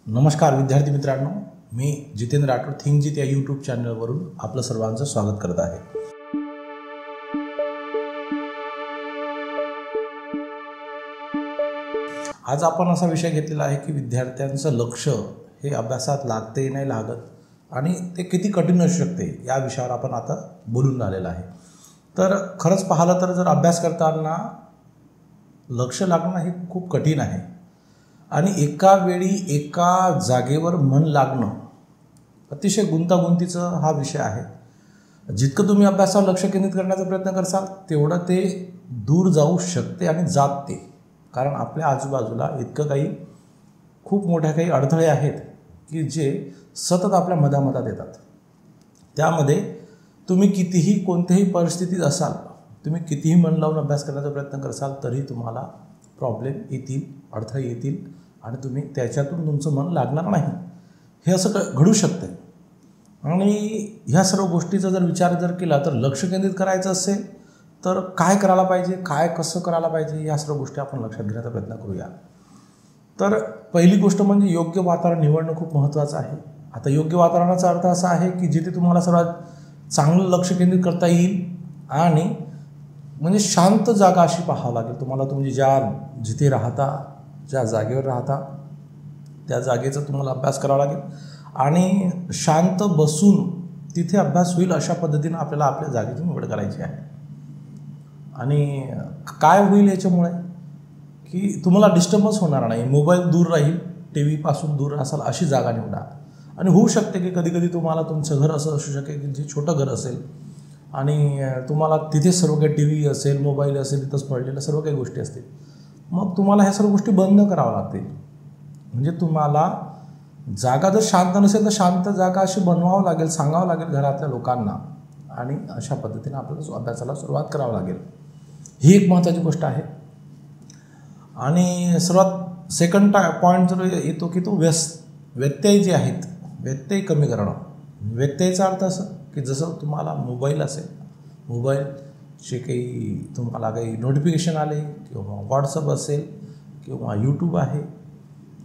नमस्कार विद्यार्थी मित्रांनो, मी जितेंद्र राठोड थिंकजित या यूट्यूब चॅनलवरून आपलं सर्वांचं स्वागत करत आहे। आज आपण असा विषय घेतलेला आहे की विद्यार्थ्यांचं लक्ष हे अभ्यासात लागते नाही लागत आणि ते किती कठीण असू शकते या विषयावर आपण आता बोलून राहिलेलो आहे। तर खरंच पाहिलं तर जर अभ्यास करताना लक्ष लागणं हे खूप कठीण आहे आणि एका वेळी एका जागेवर मन लागणं अतिशय गुंतागुंतीचा हा विषय आहे। जितकं तुम्ही अभ्यासावर लक्ष केंद्रित करण्याचा प्रयत्न करसाल तेवढं ते दूर जाऊ शकते आणि जाते, कारण आपल्या आजूबाजूला इतकं काही खूप मोठ्या काही अडथळे आहेत की जे सतत आपल्या मधामधात येतात। त्यामध्ये तुम्ही कितीही कोणत्याही परिस्थितीत असाल, तुम्ही कितीही मन लावून अभ्यास करण्याचा प्रयत्न करसाल तरी तुम्हाला प्रॉब्लेम येतील, अडथळे येतील आणि तुम्ही त्याच्यातून तुमचं मन लागणार नाही। हे असं घडू शकते आणि ह्या सर्व गोष्टीचा जर विचार केला तर लक्ष केंद्रित करायचं असेल तर काय करायला पाहिजे, काय कसं करायला पाहिजे या सर्व गोष्टी आपण लक्षात घेण्याचा प्रयत्न करूया। तर पहिली गोष्ट म्हणजे योग्य वातावरण निवडणं खूप महत्त्वाचं आहे। आता योग्य वातावरणाचा अर्थ असा आहे की जिथे तुम्हाला सर्वात चांगलं लक्ष केंद्रित करता येईल आणि म्हणजे शांत जागा अशी पाहावं लागेल तुम्हाला। तुम्ही जिथे राहता, ज्या जागेवर राहता त्या जागेचा तुम्हाला अभ्यास करावा लागेल आणि शांत बसून तिथे अभ्यास होईल अशा पद्धतीने आपल्याला आपल्या जागेची निवड करायची आहे। आणि काय होईल याच्यामुळे की तुम्हाला डिस्टर्बन्स होणार नाही, मोबाईल दूर राहील, टी व्हीपासून दूर असाल अशी जागा निवडा। आणि होऊ शकते की कधी कधी तुम्हाला तुमचं घर असं असू शकेल की जे छोटं घर असेल आणि तुम्हाला तिथे सर्व काही टी व्ही असेल, मोबाईल असेल, तिथंच पडलेल्या सर्व काही गोष्टी असतील, मग तुम्हाला ह्या सर्व गोष्टी बंद कराव्या लागतील। म्हणजे तुम्हाला जागा जर शांत नसेल तर शांत जागा अशी बनवावं लागेल, सांगावं लागेल घरातल्या लोकांना आणि अशा पद्धतीने आपल्याला अभ्यासाला सुरुवात करावं लागेल। ही एक महत्त्वाची गोष्ट आहे। आणि सर्वात सेकंड पॉईंट जर येतो की तो व्यत्यय जे आहेत, व्यत्यय कमी करणं। व्यत्ययाचा अर्थ असं की जसं तुम्हाला मोबाईल असेल, मोबाईलचे काही तुम्हाला काही नोटिफिकेशन आले किंवा व्हॉट्सअप असेल किंवा यूट्यूब आहे,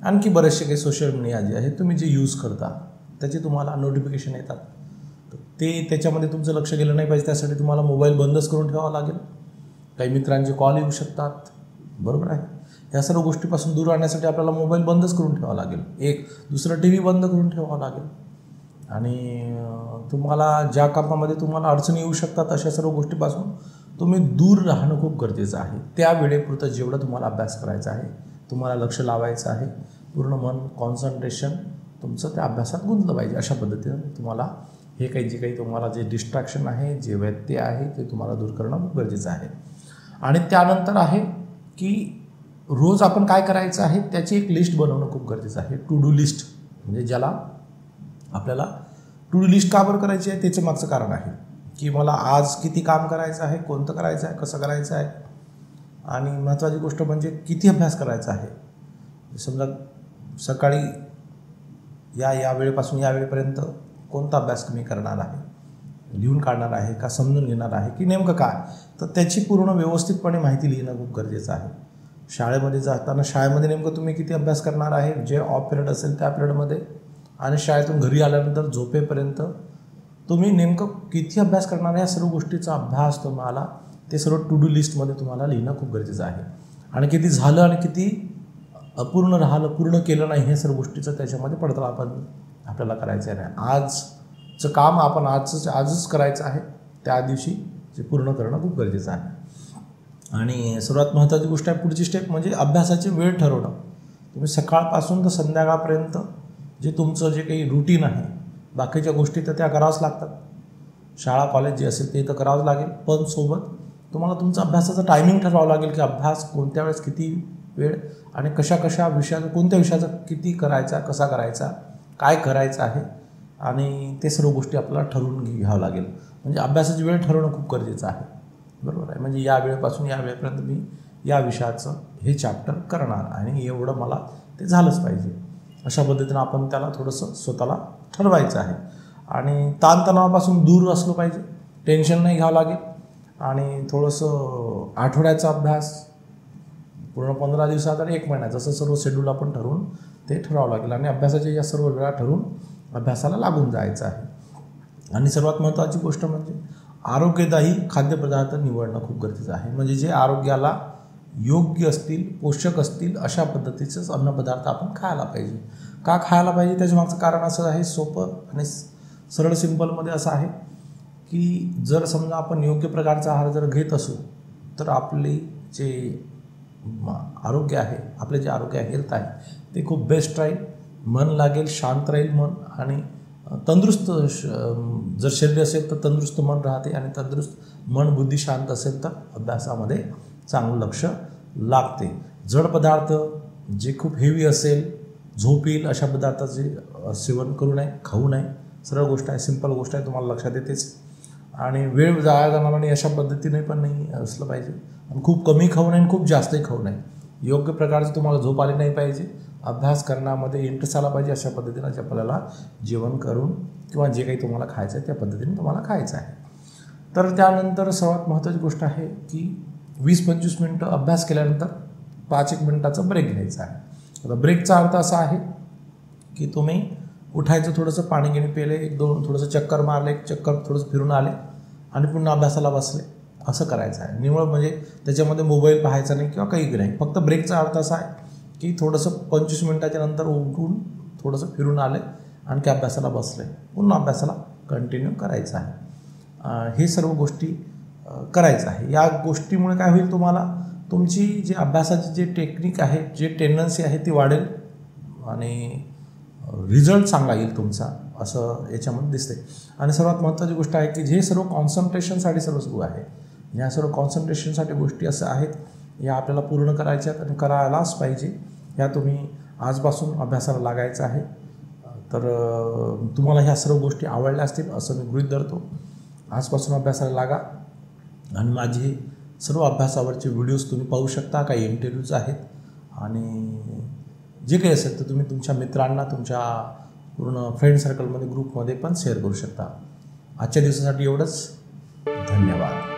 आणखी बरेचसे काही सोशल मीडिया जे आहे तुम्ही जे यूज करता त्याचे तुम्हाला नोटिफिकेशन येतात, तर ते त्याच्यामध्ये तुमचं लक्ष गेलं नाही पाहिजे। त्यासाठी तुम्हाला मोबाईल बंदच करून ठेवावा लागेल। काही मित्रांचे कॉल येऊ शकतात, बरोबर आहे। या सर्व गोष्टीपासून दूर राहण्यासाठी आपल्याला मोबाईल बंदच करून ठेवावा लागेल। एक दुसरं टी व्ही बंद करून ठेवावं लागेल आणि तुम्हाला ज्या कामामध्ये तुम्हाला अडचणी येऊ शकतात अशा सर्व गोष्टीपासून तुम्ही दूर राहणं खूप गरजेचं आहे। त्या वेळेपुरतं जेवढं तुम्हाला अभ्यास करायचा आहे, तुम्हाला लक्ष लावायचं आहे, पूर्ण मन कॉन्सन्ट्रेशन तुमचं त्या अभ्यासात गुंतलं पाहिजे। अशा पद्धतीने तुम्हाला हे काही जे काही तुम्हाला जे डिस्ट्रॅक्शन आहे, जे व्यत्यय आहे ते तुम्हाला दूर करणं खूप गरजेचं आहे। आणि त्यानंतर आहे की रोज आपण काय करायचं आहे त्याची एक लिस्ट बनवणं खूप गरजेचं आहे। टू डू लिस्ट, म्हणजे ज्याला आपल्याला टू डू लिस्ट का बरं करायची आहे त्याचं मागचं कारण आहे की मला आज किती काम करायचं आहे, कोणतं करायचं आहे, कसं करायचं आहे आणि महत्त्वाची गोष्ट म्हणजे किती अभ्यास करायचा आहे। समजा सकाळी या वेळेपासून या वेळेपर्यंत कोणता अभ्यास मी करणार आहे, लिहून काढणार आहे का समजून घेणार आहे की नेमकं काय, तर त्याची पूर्ण व्यवस्थितपणे माहिती लिहिणं खूप गरजेचं आहे। शाळेमध्ये जाताना शाळेमध्ये नेमकं तुम्ही किती अभ्यास करणार आहे, जे ऑफ पिरियड असेल त्या पिरियडमध्ये, आणि शाळेतून घरी आल्यानंतर झोपेपर्यंत तुम्ही नेमकं किती अभ्यास करणार आहे, या सर्व गोष्टीचा अभ्यास तुम्हाला ते सर्व टू डू लिस्टमध्ये तुम्हाला लिहिणं खूप गरजेचं आहे। आणि किती झालं आणि किती अपूर्ण राहिलं, पूर्ण केलं नाही, हे सर्व गोष्टीचं त्याच्यामध्ये पडताळ आपल्याला करायचं आहे। आजचं काम आपण आजच करायचं आहे, त्या दिवशी ते पूर्ण करणं खूप गरजेचं आहे। आणि सर्वात महत्त्वाची गोष्ट आहे पुढची स्टेप म्हणजे अभ्यासाची वेळ ठरवणं। तुम्ही सकाळपासून तर संध्याकाळपर्यंत जे तुमचं जे काही रुटीन आहे, बाकीच्या गोष्टी तर त्या करावंच लागतात, शाळा कॉलेज जे असेल ते तर करावंच लागेल, पण सोबत तुम्हाला तुमचा अभ्यासाचं टायमिंग ठरवावं लागेल की अभ्यास कोणत्या वेळेस किती वेळ आणि कशा विषयाचा, कोणत्या विषयाचा किती करायचा, कसा करायचा, काय करायचं आहे, आणि ते सर्व गोष्टी आपल्याला ठरवून घ्यावं लागेल। म्हणजे अभ्यासाची वेळ ठरवणं खूप गरजेचं आहे, बरोबर आहे। म्हणजे या वेळेपासून या वेळेपर्यंत मी या विषयाचं हे चॅप्टर करणार आणि एवढं मला ते झालंच पाहिजे, अशा पद्धतीनं आपण त्याला थोडंसं स्वतःला ठरवायचं आहे। आणि ताणतणावापासून दूर असलं पाहिजे, टेन्शन नाही घ्यावं लागेल आणि थोडंसं आठवड्याचा अभ्यास, पूर्ण 15 दिवसात आणि 1 महिना, जसं सर्व शेड्यूल आपण ठरवून ते ठरवावं लागेल आणि अभ्यासाच्या या सर्व वेळा ठरवून अभ्यासाला लागून जायचं आहे। आणि सर्वात महत्त्वाची गोष्ट म्हणजे आरोग्यदायी खाद्यपदार्थ निवडणं खूप गरजेचं आहे। म्हणजे जे आरोग्याला योग्य असतील, पोषक असतील अशा पद्धतीचेच अन्नपदार्थ आपण खायला पाहिजे। का खायला पाहिजे त्याच्या मागचं कारण असं आहे, सोपं आणि सरळ सिंपलमध्ये असं आहे की जर समजा आपण योग्य प्रकारचा आहार जर घेत असू तर आपले जे आरोग्य आहे, आपले जे आरोग्य हेल्थ आहे ते खूप बेस्ट राहील, मन लागेल, शांत राहील मन आणि तंदुरुस्त जर शरीर असेल तर तंदुरुस्त मन राहते आणि तंदुरुस्त मन बुद्धी शांत असेल तर अभ्यासामध्ये चांगलं लक्ष लागते। जड पदार्थ जे खूप हेवी असेल, झोप येईल अशा पदार्थाचे सेवन करू नये, खाऊ नये। सरळ गोष्ट आहे, सिंपल गोष्ट आहे, तुम्हाला लक्षात येतेच। आणि वेळ जाया जाणार नाही अशा पद्धतीने पण नाही असलं पाहिजे आणि खूप कमी खाऊ नये आणि खूप जास्तही खाऊ नये। योग्य प्रकारची तुम्हाला झोप आली नाही पाहिजे, अभ्यास करण्यामध्ये इंटरेस्ट आला पाहिजे अशा पद्धतीनं आपल्याला जेवण करून किंवा जे काही तुम्हाला खायचं आहे त्या पद्धतीने तुम्हाला खायचं आहे। तर त्यानंतर सर्वात महत्त्वाची गोष्ट आहे की 20-25 मिनटं अभ्यास केल्यानंतर 5-1 मिनिटाचा ब्रेक घ्यायचा आहे। आता ब्रेकचा अर्थ असा आहे की तुम्ही उठायचं, थोडंसं पाणी गिणी पिले, 1-2 थोडंसं चक्कर मारले, एक चक्कर थोडंसं फिरून आले आणि पुन्हा अभ्यासाला बसले, असं करायचं आहे। निवळ म्हणजे त्याच्यामध्ये मोबाईल पाहायचा नाही किंवा काही नाही, फक्त ब्रेकचा अर्थ असा आहे की थोडंसं 25 मिनिटाच्या नंतर उठून थोडंसं फिरून आले आणखी अभ्यासाला बसले, पुन्हा अभ्यासाला कंटिन्यू करायचं आहे। हे सर्व गोष्टी करायचं आहे। या गोष्टीमुळे काय होईल, तुम्हाला तुमची जी अभ्यासाची जे टेक्निक आहे, जे टेंडन्सी आहे ती वाढेल आणि रिझल्ट चांगला येईल तुमचा, असं याच्यामध्ये दिसते। आणि सर्वात महत्त्वाची गोष्ट आहे की हे सर्व कॉन्सन्ट्रेशनसाठी सर्व सुरू आहे। या सर्व कॉन्सन्ट्रेशनसाठी गोष्टी असं आहेत, या आपल्याला पूर्ण करायच्या आणि करायलाच पाहिजे। या तुम्ही आजपासून अभ्यासाला लागायचं आहे। तर तुम्हाला ह्या सर्व गोष्टी आवडल्या असतील असं मी गृहीत धरतो। आजपासून अभ्यासाला लागा आणि माझे सर्व अभ्यासावरचे व्हिडिओज तुम्ही पाहू शकता, काही इंटरव्ह्यूज आहेत आणि जे काही असेल तर तुम्ही तुमच्या मित्रांना, तुमच्या पूर्ण फ्रेंड सर्कलमध्ये, ग्रुपमध्ये पण शेअर करू शकता। आजच्या दिवसासाठी एवढंच, धन्यवाद।